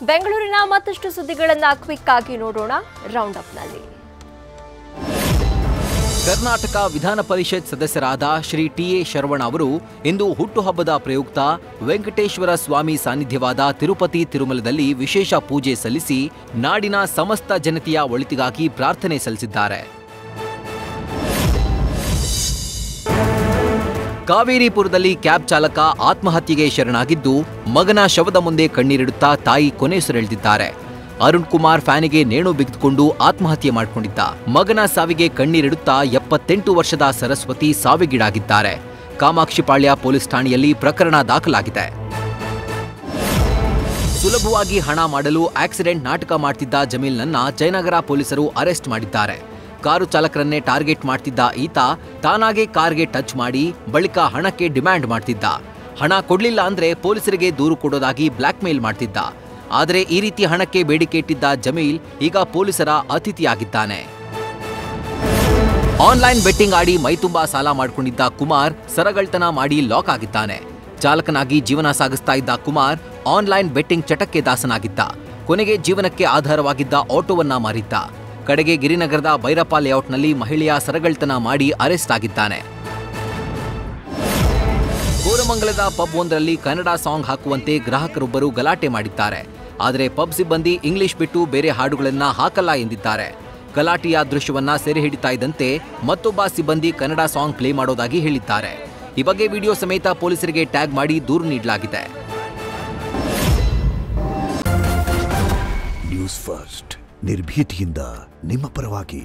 ಬೆಂಗಳೂರಿನ ಮತ್ತಷ್ಟು ಸುದ್ದಿಗಳನ್ನು ಕ್ವಿಕ್ ಆಗಿ ನೋಡೋಣ ರೌಂಡ್ ಅಪ್ನಲ್ಲಿ. ಕರ್ನಾಟಕ ವಿಧಾನ ಪರಿಷತ್ ಸದಸ್ಯರಾದ ಶ್ರೀ ಟಿ.ಎ. ಶರವಣ ಅವರು ಇಂದು ಹುಟ್ಟುಹಬ್ಬದ ಪ್ರಯುಕ್ತ ವೆಂಕಟೇಶ್ವರ ಸ್ವಾಮಿ ಸಾನ್ನಿಧ್ಯವಾದ ತಿರುಪತಿ ತಿರುಮಲದಲ್ಲಿ ವಿಶೇಷ ಪೂಜೆ ಸಲ್ಲಿಸಿ ನಾಡಿನ ಸಮಸ್ತ ಜನತೆಯ ಒಳಿತಿಗಾಗಿ ಪ್ರಾರ್ಥನೆ ಸಲ್ಲಿಸಿದ್ದಾರೆ. ಕಾವೇರಿಪುರದಲ್ಲಿ ಕ್ಯಾಬ್ ಚಾಲಕ ಆತ್ಮಹತ್ಯೆಗೆ ಶರಣಾಗಿದ್ದು ಮಗನ ಶವದ ಮುಂದೆ ಕಣ್ಣೀರಿಡುತ್ತಾ ತಾಯಿ ಕೊನೆಯುಸಿರೆಳೆದಿದ್ದಾರೆ. ಅರುಣ್ ಕುಮಾರ್ ಫ್ಯಾನಿಗೆ ನೇಣು ಬಿಗಿದುಕೊಂಡು ಆತ್ಮಹತ್ಯೆ ಮಾಡಿಕೊಂಡಿದ್ದ. ಮಗನ ಸಾವಿಗೆ ಕಣ್ಣೀರಿಡುತ್ತಾ 78 ವರ್ಷದ ಸರಸ್ವತಿ ಸಾವಿಗೀಡಾಗಿದ್ದಾರೆ. ಕಾಮಾಕ್ಷಿಪಾಳ್ಯ ಪೊಲೀಸ್ ಠಾಣೆಯಲ್ಲಿ ಪ್ರಕರಣ ದಾಖಲಾಗಿದೆ. ಸುಲಭವಾಗಿ ಹಣ ಮಾಡಲು ಆಕ್ಸಿಡೆಂಟ್ ನಾಟಕ ಮಾಡ್ತಿದ್ದ ಜಮೀಲ್ನನ್ನ ಜಯನಗರ ಪೊಲೀಸರು ಅರೆಸ್ಟ್ ಮಾಡಿದ್ದಾರೆ. ಕಾರು ಚಾಲಕರನ್ನೇ ಟಾರ್ಗೆಟ್ ಮಾಡ್ತಿದ್ದ ಈತ ತಾನಾಗೆ ಕಾರ್ಗೆ ಟಚ್ ಮಾಡಿ ಬಳಿಕ ಹಣಕ್ಕೆ ಡಿಮ್ಯಾಂಡ್ ಮಾಡ್ತಿದ್ದ. ಹಣ ಕೊಡ್ಲಿಲ್ಲ ಅಂದ್ರೆ ಪೊಲೀಸರಿಗೆ ದೂರು ಕೊಡೋದಾಗಿ ಬ್ಲಾಕ್ ಮೇಲ್ ಮಾಡ್ತಿದ್ದ. ಆದರೆ ಈ ರೀತಿ ಹಣಕ್ಕೆ ಬೇಡಿಕೆ ಇಟ್ಟಿದ್ದ ಜಮೀಲ್ ಈಗ ಪೊಲೀಸರ ಅತಿಥಿಯಾಗಿದ್ದಾನೆ. ಆನ್ಲೈನ್ ಬೆಟ್ಟಿಂಗ್ ಆಡಿ ಮೈತುಂಬಾ ಸಾಲ ಮಾಡಿಕೊಂಡಿದ್ದ ಕುಮಾರ್ ಸರಗಳ್ತನ ಮಾಡಿ ಲಾಕ್ ಆಗಿದ್ದಾನೆ. ಚಾಲಕನಾಗಿ ಜೀವನ ಸಾಗಿಸ್ತಾ ಇದ್ದ ಕುಮಾರ್ ಆನ್ಲೈನ್ ಬೆಟ್ಟಿಂಗ್ ಚಟಕ್ಕೆ ದಾಸನಾಗಿದ್ದ. ಕೊನೆಗೆ ಜೀವನಕ್ಕೆ ಆಧಾರವಾಗಿದ್ದ ಆಟೋವನ್ನ ಮಾರಿದ್ದ. ಕಡೆಗೆ ಗಿರಿನಗರದ ಭೈರಪ್ಪ ಲೇಔಟ್ನಲ್ಲಿ ಮಹಿಳೆಯ ಸರಗಳ್ತನ ಮಾಡಿ ಅರೆಸ್ಟ್ ಆಗಿದ್ದಾನೆ. ಕೋರಮಂಗಲದ ಪಬ್ ಒಂದರಲ್ಲಿ ಕನ್ನಡ ಸಾಂಗ್ ಹಾಕುವಂತೆ ಗ್ರಾಹಕರೊಬ್ಬರು ಗಲಾಟೆ ಮಾಡಿದ್ದಾರೆ. ಆದರೆ ಪಬ್ ಸಿಬ್ಬಂದಿ ಇಂಗ್ಲಿಷ್ ಬಿಟ್ಟು ಬೇರೆ ಹಾಡುಗಳನ್ನ ಹಾಕಲ್ಲ ಎಂದಿದ್ದಾರೆ. ಗಲಾಟೆಯ ದೃಶ್ಯವನ್ನ ಸೆರೆ ಹಿಡಿತಾ ಇದ್ದಂತೆ ಮತ್ತೊಬ್ಬ ಸಿಬ್ಬಂದಿ ಕನ್ನಡ ಸಾಂಗ್ ಪ್ಲೇ ಮಾಡೋದಾಗಿ ಹೇಳಿದ್ದಾರೆ. ಈ ಬಗ್ಗೆ ವಿಡಿಯೋ ಸಮೇತ ಪೊಲೀಸರಿಗೆ ಟ್ಯಾಗ್ ಮಾಡಿ ದೂರು ನೀಡಲಾಗಿದೆ. ನ್ಯೂಸ್ ಫಸ್ಟ್ ನಿರ್ಭೀತಿಯಿಂದ ನಿಮ್ಮ ಪರವಾಗಿ.